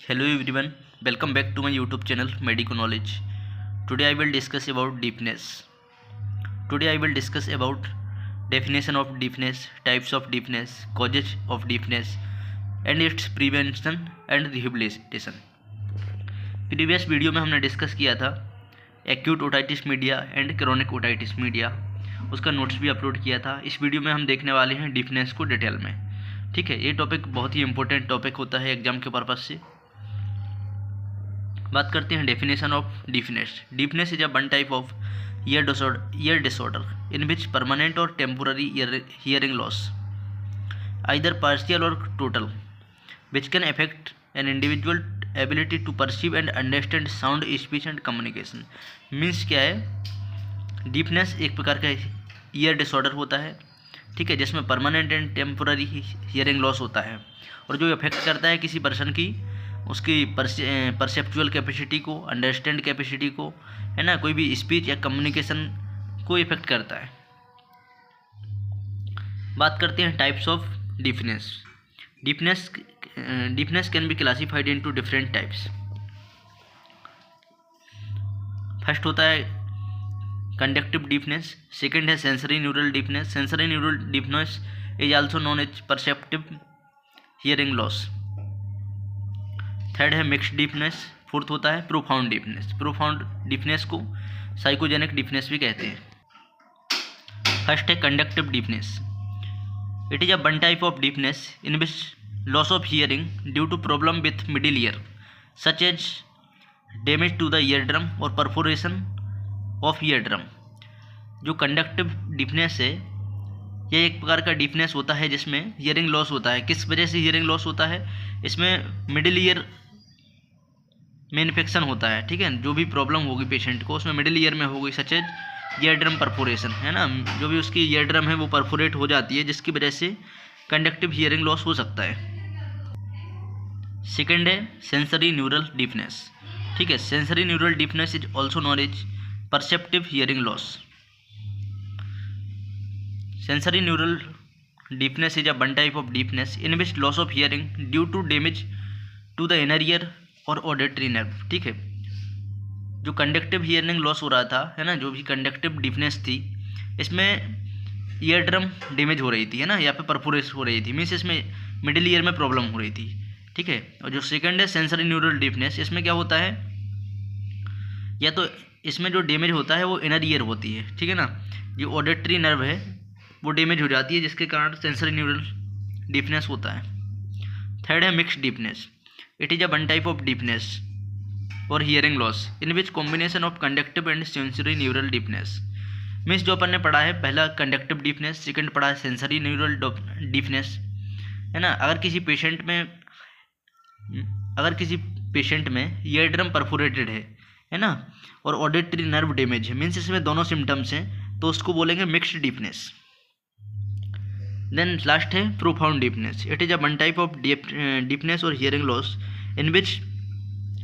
Hello everyone, welcome back to my YouTube channel Medico Knowledge. Today I will discuss about deafness. Today I will discuss about definition of deafness, types of deafness, causes of deafness and its prevention and rehabilitation. Previous video में हमने discuss किया था acute otitis media and chronic otitis media, उसका notes भी upload किया था। इस video में हम देखने वाले हैं डिफनेस को डिटेल में। ठीक है, ये टॉपिक बहुत ही इंपॉर्टेंट टॉपिक होता है एग्जाम के पर्पज़ से। बात करते हैं definition of deafness. Deafness is a one type of ear disorder in which permanent or temporary hearing loss either partial or total which can affect an individual ability to perceive and understand sound, speech and communication. Means क्या है, deafness एक प्रकार का year disorder होता है, ठीक है, जिसमें permanent and temporary hearing loss होता है और जो अफेक्ट करता है किसी पर्सन की उसकी परसेप्चुअल कैपेसिटी को, अंडरस्टैंड कैपेसिटी को, है ना, कोई भी स्पीच या कम्युनिकेशन को इफेक्ट करता है। बात करते हैं types of deafness. Deafness can be classified into different types. First होता है कंडक्टिव डिफनेस, सेकंड है sensory neural deafness. Sensory neural deafness is also known as perceptive hearing loss. Third है मिक्स्ड डिफनेस। फोर्थ होता है profound deafness. Profound deafness को psychogenic deafness भी कहते हैं। फर्स्ट है conductive deafness. It is a one type of deafness in which loss of hearing due to problem with middle ear such as damage to the ear drum और perforation of ear drum. जो conductive deafness है यह एक प्रकार का deafness होता है जिसमें हियरिंग लॉस होता है। किस वजह से हियरिंग लॉस होता है? इसमें मिडिल ईयर में इन्फेक्शन होता है, ठीक है। जो भी प्रॉब्लम होगी पेशेंट को उसमें मिडिल ईयर में होगी, such as ear drum perforation, है ना, जो भी उसकी ईयर ड्रम है वो परफोरेट हो जाती है, जिसकी वजह से कंडक्टिव हियरिंग लॉस हो सकता है। सेकेंड है सेंसरी न्यूरल डिफनेस, ठीक है। Sensory neural deafness is also known as perceptive hearing loss. Sensory neural deafness is a one type of deafness in which loss of hearing due to damage to the inner ear or auditory nerve, ठीक है। जो conductive hearing loss हो रहा था, है ना, जो भी कंडक्टिव डिफनेस थी, इसमें ईयर ड्रम डैमेज हो रही थी, है ना, या फिर परफोरेट हो रही थी, मीन्स इसमें मिडिल ईयर में प्रॉब्लम हो रही थी, ठीक है। और जो सेकंड है सेंसरी न्यूरल डिफनेस, इसमें क्या होता है, या तो इसमें जो डैमेज होता है वो इनर ईयर होती है, ठीक है ना, जो ऑडिटरी नर्व है वो डैमेज हो जाती है, जिसके कारण सेंसरी न्यूरल डिफनेस होता है। थर्ड है mixed deafness. It is a one type of deafness or hearing loss in which combination of conductive and sensory neural deafness. Means जो अपन ने पढ़ा है, पहला कंडक्टिव डिफनेस, सेकंड पढ़ा है सेंसरी न्यूरल डिफनेस, है ना। अगर किसी पेशेंट में ईयर ड्रम परफोरेटेड है ना, और ऑडिटरी नर्व डैमेज है, मीन्स इसमें दोनों सिम्टम्स हैं, तो उसको बोलेंगे मिक्स्ड डिफनेस। देन लास्ट है profound deafness. It is a one type of deafness or hearing loss in which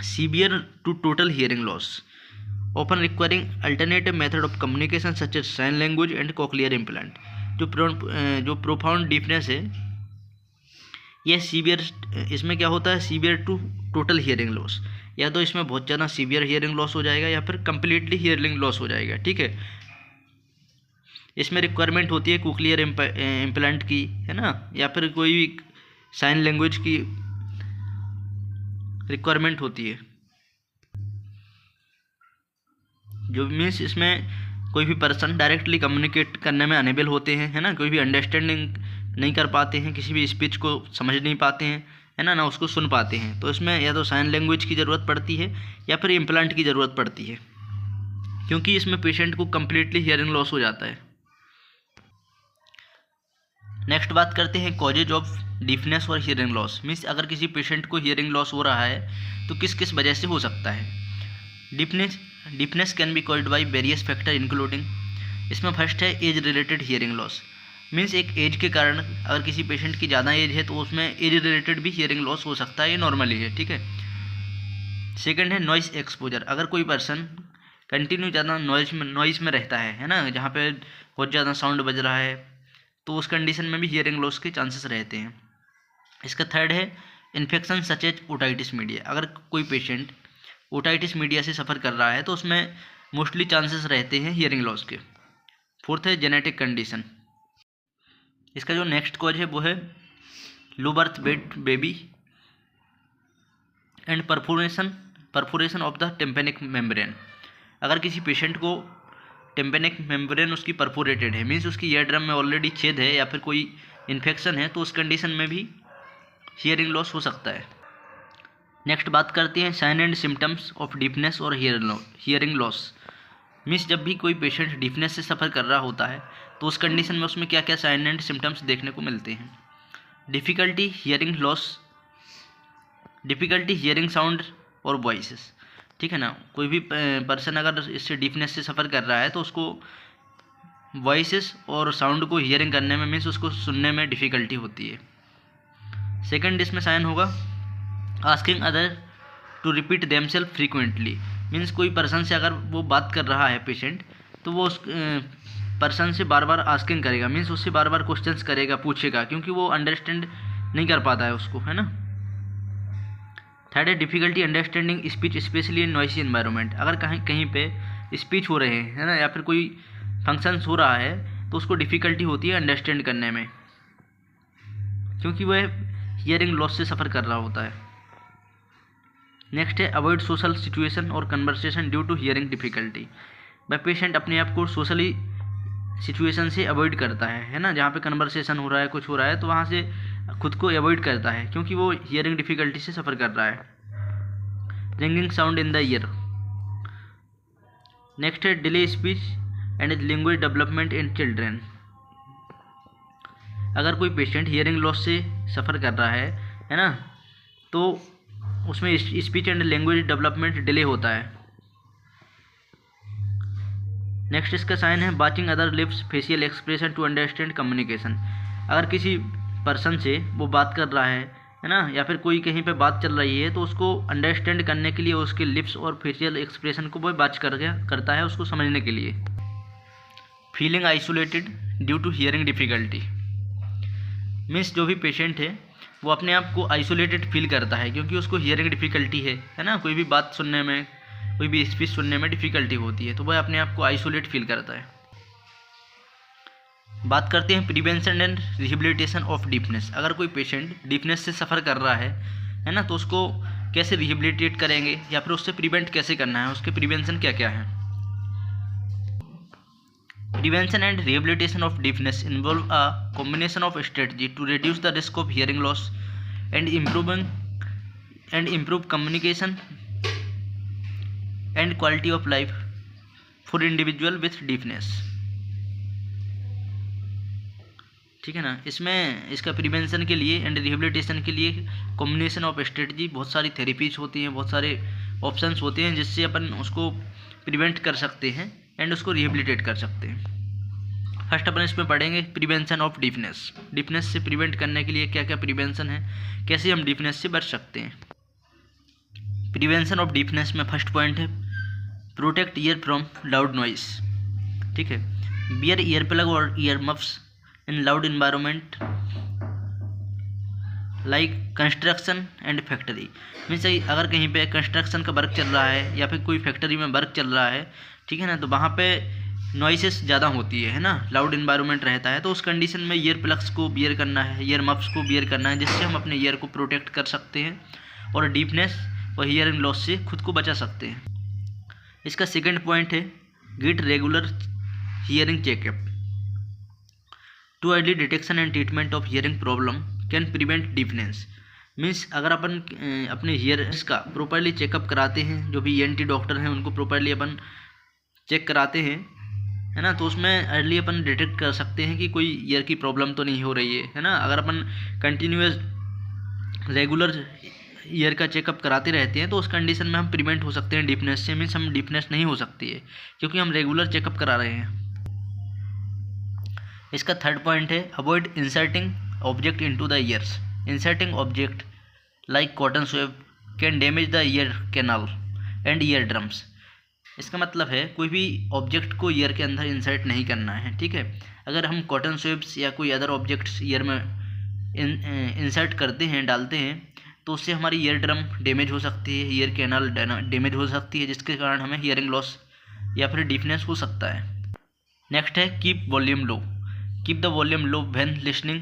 severe to total hearing loss often requiring alternative method of communication such as sign language and cochlear implant। जो profound deafness है यह severe, इसमें क्या होता है, severe to total hearing loss, या तो इसमें बहुत ज़्यादा सीवियर हियरिंग लॉस हो जाएगा या फिर कंप्लीटली हियरिंग लॉस हो जाएगा, ठीक है। इसमें रिक्वायरमेंट होती है कोक्लियर इम्प्लांट की, है ना, या फिर कोई भी साइन लैंग्वेज की रिक्वायरमेंट होती है। जो मीन्स इसमें कोई भी पर्सन डायरेक्टली कम्युनिकेट करने में अनेबल होते हैं, है ना, कोई भी अंडरस्टैंडिंग नहीं कर पाते हैं, किसी भी स्पीच को समझ नहीं पाते हैं, है ना, उसको सुन पाते हैं, तो इसमें या तो साइन लैंग्वेज की ज़रूरत पड़ती है या फिर इम्प्लांट की ज़रूरत पड़ती है, क्योंकि इसमें पेशेंट को कम्प्लीटली हियरिंग लॉस हो जाता है। नेक्स्ट बात करते हैं causes of deafness or hearing loss. Means अगर किसी पेशेंट को हियरिंग लॉस हो रहा है तो किस किस वजह से हो सकता है। Deafness can be caused by various factor including, इसमें फर्स्ट है age related hearing loss. Means एक एज के कारण, अगर किसी पेशेंट की ज़्यादा एज है तो उसमें एज रिलेटेड भी हियरिंग लॉस हो सकता है, ये नॉर्मली है, ठीक है। सेकंड है नॉइस एक्सपोजर। अगर कोई पर्सन कंटिन्यू ज़्यादा नॉइस में रहता है ना, जहाँ पे बहुत ज़्यादा साउंड बज रहा है, तो उस कंडीशन में भी हियरिंग लॉस के चांसेस रहते हैं। इसका थर्ड है infection such as otitis media, अगर कोई पेशेंट ओटाइटिस मीडिया से सफ़र कर रहा है तो उसमें मोस्टली चांसेस रहते हैं हियरिंग लॉस के। फोर्थ है जेनेटिक कंडीशन। इसका जो नेक्स्ट कॉज है वो है low birth weight baby and perforation of the tympanic membrane. अगर किसी पेशेंट को टेम्पेनिक मेम्ब्रेन उसकी परफोरेटेड है, मीन्स उसकी ईयर ड्रम में ऑलरेडी छेद है या फिर कोई इन्फेक्शन है, तो उस कंडीशन में भी हियरिंग लॉस हो सकता है। नेक्स्ट बात करते हैं sign and symptoms of deafness और हियरिंग लॉस। मीन्स जब भी कोई पेशेंट डीफनेस से सफ़र कर रहा होता है तो उस कंडीशन में उसमें क्या क्या साइन एंड सिम्टम्स देखने को मिलते हैं। Difficulty hearing loss, difficulty hearing sound और वॉइसेस, ठीक है ना। कोई भी पर्सन अगर इससे डीफनेस से सफ़र कर रहा है तो उसको वॉइसेस और साउंड को हियरिंग करने में, मीन्स उसको सुनने में डिफ़िकल्टी होती है। सेकंड इसमें साइन होगा asking other to repeat themself frequently. Means कोई पर्सन से अगर वो बात कर रहा है पेशेंट, तो वो उस पर्सन से बार बार आस्किंग करेगा, मीन्स उससे बार बार क्वेश्चंस करेगा, पूछेगा, क्योंकि वो अंडरस्टैंड नहीं कर पाता है उसको, है ना। थर्ड है difficulty understanding speech specially in noisy environment. अगर कहीं पे स्पीच हो रहे हैं, है ना, या फिर कोई फंक्शंस हो रहा है तो उसको डिफ़िकल्टी होती है अंडरस्टैंड करने में, क्योंकि वह हियरिंग लॉस से सफ़र कर रहा होता है। नेक्स्ट है अवॉइड सोशल सिचुएशन और conversation due to hearing difficulty. वह पेशेंट अपने आप को सोशली सिचुएशन से अवॉइड करता है ना, जहाँ पे कन्वर्सेशन हो रहा है, कुछ हो रहा है, तो वहाँ से खुद को अवॉइड करता है क्योंकि वो हियरिंग डिफ़िकल्टी से सफ़र कर रहा है। Ringing sound in the ear. Next है delay speech and language development in children. अगर कोई पेशेंट हियरिंग लॉस से सफ़र कर रहा है ना, तो उसमें speech and language development delay होता है। नेक्स्ट इसका साइन है watching other lips facial expression to understand communication. अगर किसी पर्सन से वो बात कर रहा है ना, या फिर कोई कहीं पे बात चल रही है, तो उसको अंडरस्टैंड करने के लिए उसके लिप्स और फेशियल एक्सप्रेशन को वो वॉच करता है उसको समझने के लिए। Feeling isolated due to hearing difficulty. Means जो भी पेशेंट है वो अपने आप को आइसोलेटेड फील करता है क्योंकि उसको हियरिंग डिफ़िकल्टी है ना, कोई भी बात सुनने में, कोई भी स्पीच सुनने में डिफ़िकल्टी होती है, तो वह अपने आप को आइसोलेट फील करता है। बात करते हैं prevention and rehabilitation of deafness. अगर कोई पेशेंट डीफनेस से सफ़र कर रहा है ना, तो उसको कैसे रिहेबिलिटेट करेंगे या फिर उससे प्रिवेंट कैसे करना है, उसके प्रिवेंशन क्या क्या हैं। Prevention and rehabilitation of deafness involve a combination of strategy to reduce the risk of hearing loss and improve communication and quality of life for individual with deafness। ठीक है ना। इसमें इसका प्रिवेंशन के लिए एंड रिहेबिलिटेशन के लिए combination of strategy, बहुत सारी थेरेपीज होती हैं, बहुत सारे ऑप्शंस होते हैं जिससे अपन उसको प्रिवेंट कर सकते हैं एंड उसको रिहेबिलिटेट कर सकते हैं। फर्स्ट अपन इसमें पढ़ेंगे प्रिवेंशन ऑफ डीफनेस। डीफनेस से प्रिवेंट करने के लिए क्या क्या प्रिवेंशन है, कैसे हम डीफनेस से बच सकते हैं। प्रिवेंशन ऑफ डीफनेस में फर्स्ट पॉइंट है protect year from loud noise. ठीक है, बियर ईयर प्लग और year muffs in loud environment like construction and factory. Means अगर कहीं पे कंस्ट्रक्शन का वर्क चल रहा है या फिर कोई फैक्ट्री में वर्क चल रहा है, ठीक है ना, तो वहाँ पे नॉइसेस ज़्यादा होती है ना, लाउड इन्वायरमेंट रहता है, तो उस कंडीशन में ईयर प्लग्स को बियर करना है, ईयर मफ्स को बियर करना है, जिससे हम अपने ईयर को प्रोटेक्ट कर सकते हैं और डीफनेस और हियरिंग लॉस से खुद को बचा सकते हैं। इसका सेकेंड पॉइंट है get regular hearing checkup to early detection and treatment of hearing problem can prevent deafness. Means अगर अपन अपने ईयर्स का प्रॉपरली चेकअप कराते हैं, जो भी ENT डॉक्टर हैं उनको प्रॉपरली अपन चेक कराते हैं, है ना, तो उसमें अर्ली अपन डिटेक्ट कर सकते हैं कि कोई ईयर की प्रॉब्लम तो नहीं हो रही है ना। अगर अपन कंटिन्यूस रेगुलर ईयर का चेकअप कराते रहते हैं तो उस कंडीशन में हम प्रिवेंट हो सकते हैं डीफनेस से। मीन्स हम डीफनेस नहीं हो सकती है क्योंकि हम रेगुलर चेकअप करा रहे हैं। इसका थर्ड पॉइंट है avoid inserting object into the years. Inserting object like cotton swab can damage the ear canal and year drums. इसका मतलब है कोई भी ऑब्जेक्ट को ईयर के अंदर इंसर्ट नहीं करना है। ठीक है, अगर हम कॉटन स्वेब्स या कोई अदर ऑब्जेक्ट्स ईयर में इंसर्ट करते हैं, डालते हैं, तो उससे हमारी ईयर ड्रम डैमेज हो सकती है, ईयर कैनाल डैमेज हो सकती है, जिसके कारण हमें हियरिंग लॉस या फिर डीफनेस हो सकता है। नेक्स्ट है keep volume low. Keep the volume low when listening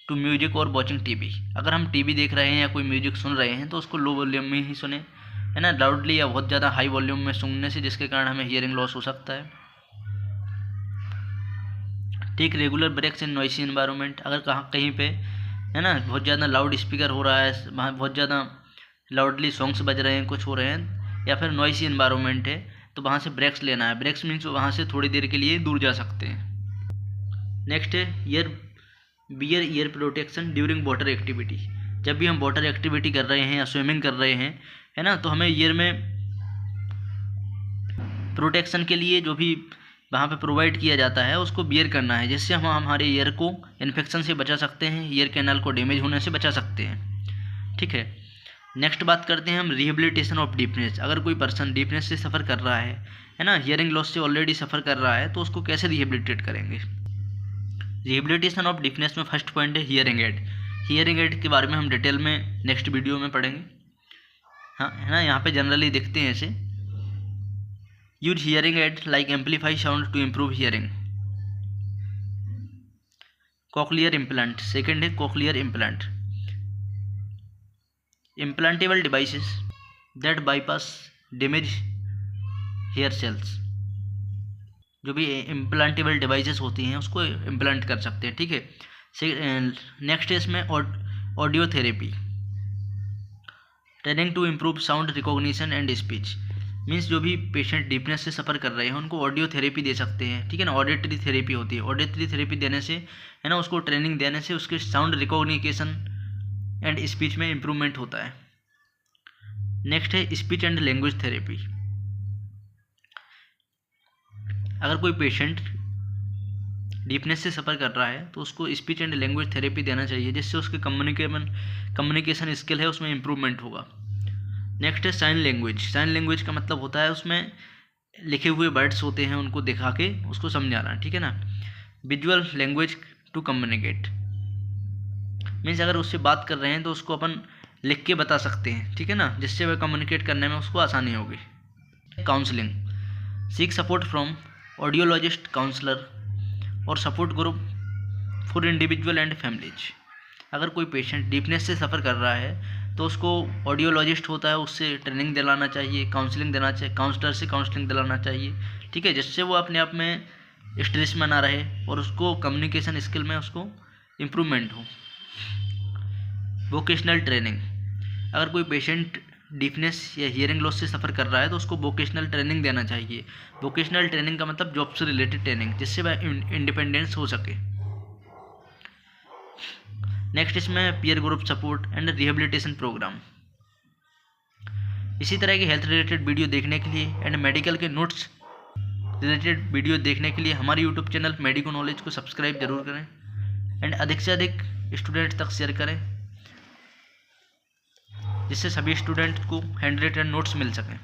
to music और वॉचिंग टीवी। अगर हम टीवी देख रहे हैं या कोई म्यूजिक सुन रहे हैं तो उसको लो वॉल्यूम में ही सुने, है ना, लाउडली या बहुत ज़्यादा हाई वॉल्यूम में सुनने से जिसके कारण हमें हियरिंग लॉस हो सकता है। टेक रेगुलर ब्रेक्स इन नॉइसी एनवायरनमेंट। अगर कहीं पे, है ना, बहुत ज़्यादा लाउड स्पीकर हो रहा है, वहाँ बहुत ज़्यादा लाउडली सॉन्ग्स बज रहे हैं, कुछ हो रहे हैं, या फिर नॉइसी एनवायरनमेंट है, तो वहाँ से ब्रेक्स लेना है। ब्रेक्स मीन्स वहाँ से थोड़ी देर के लिए दूर जा सकते हैं। नेक्स्ट है wear ear protection during water activity. जब भी हम वाटर एक्टिविटी कर रहे हैं या स्विमिंग कर रहे हैं, है ना, तो हमें ईयर में प्रोटेक्शन के लिए जो भी वहाँ पे प्रोवाइड किया जाता है उसको बियर करना है, जिससे हम हमारे ईयर को इन्फेक्शन से बचा सकते हैं, ईयर कैनाल को डैमेज होने से बचा सकते हैं। ठीक है, नेक्स्ट बात करते हैं हम रिहेबिलिटेशन ऑफ डीफनेस। अगर कोई पर्सन डीफनेस से सफ़र कर रहा है ना, हियरिंग लॉस से ऑलरेडी सफ़र कर रहा है, तो उसको कैसे रिहेबिलिटेट करेंगे। रिहेबिलिटेशन ऑफ डीफनेस में फर्स्ट पॉइंट है हियरिंग एड। हियरिंग एड के बारे में हम डिटेल में नेक्स्ट वीडियो में पढ़ेंगे, हाँ, है ना। यहाँ पे जनरली देखते हैं ऐसे, use hearing aid like amplify sound to improve hearing. Cochlear implant, second है cochlear implant. Implantable devices that bypass damage hair cells. जो भी इम्प्लांटेबल डिवाइसेस होती हैं उसको इम्प्लांट कर सकते हैं। ठीक है, नेक्स्ट है इसमें audio therapy, training to improve sound recognition and speech. Means जो भी पेशेंट डीपनेस से सफ़र कर रहे हैं उनको ऑडियो थेरेपी दे सकते हैं। ठीक है ना, ऑडिटरी थेरेपी होती है। ऑडिटरी थेरेपी देने से, है ना, उसको ट्रेनिंग देने से उसके साउंड रिकॉग्निशन एंड स्पीच में इम्प्रूवमेंट होता है। नेक्स्ट है स्पीच एंड लैंग्वेज थेरेपी। अगर कोई पेशेंट डीपनेस से सफ़र कर रहा है तो उसको स्पीच एंड लैंग्वेज थेरेपी देना चाहिए, जिससे उसके कम्युनिकेशन स्किल है उसमें इम्प्रूवमेंट होगा। नेक्स्ट है साइन लैंग्वेज। साइन लैंग्वेज का मतलब होता है उसमें लिखे हुए वर्ड्स होते हैं, उनको दिखा के उसको समझाना। ठीक है ना, visual language to communicate means अगर उससे बात कर रहे हैं तो उसको अपन लिख के बता सकते हैं। ठीक है ना, जिससे वह कम्युनिकेट करने में उसको आसानी होगी। Counselling, seek support from audiologist, counsellor और support group for individual and families. अगर कोई पेशेंट डीपनेस से सफ़र कर रहा है तो उसको ऑडियोलॉजिस्ट होता है, उससे ट्रेनिंग दिलाना चाहिए, काउंसलिंग देना चाहिए, काउंसलर से काउंसलिंग दिलाना चाहिए। ठीक है, जिससे वो अपने आप में स्ट्रेस में ना रहे और उसको कम्युनिकेशन स्किल में उसको इम्प्रूवमेंट हो। वोकेशनल ट्रेनिंग, अगर कोई पेशेंट डीफनेस या हियरिंग लॉस से सफ़र कर रहा है तो उसको वोकेशनल ट्रेनिंग देना चाहिए। वोकेशनल ट्रेनिंग का मतलब जॉब से रिलेटेड ट्रेनिंग, जिससे वह इंडिपेंडेंस हो सके। नेक्स्ट इसमें peer group support and rehabilitation program. इसी तरह के हेल्थ रिलेटेड वीडियो देखने के लिए एंड मेडिकल के नोट्स रिलेटेड वीडियो देखने के लिए हमारे यूट्यूब चैनल मेडिको नॉलेज को सब्सक्राइब जरूर करें एंड अधिक से अधिक स्टूडेंट तक शेयर करें, जिससे सभी स्टूडेंट को हैंड रिटन नोट्स मिल सकें।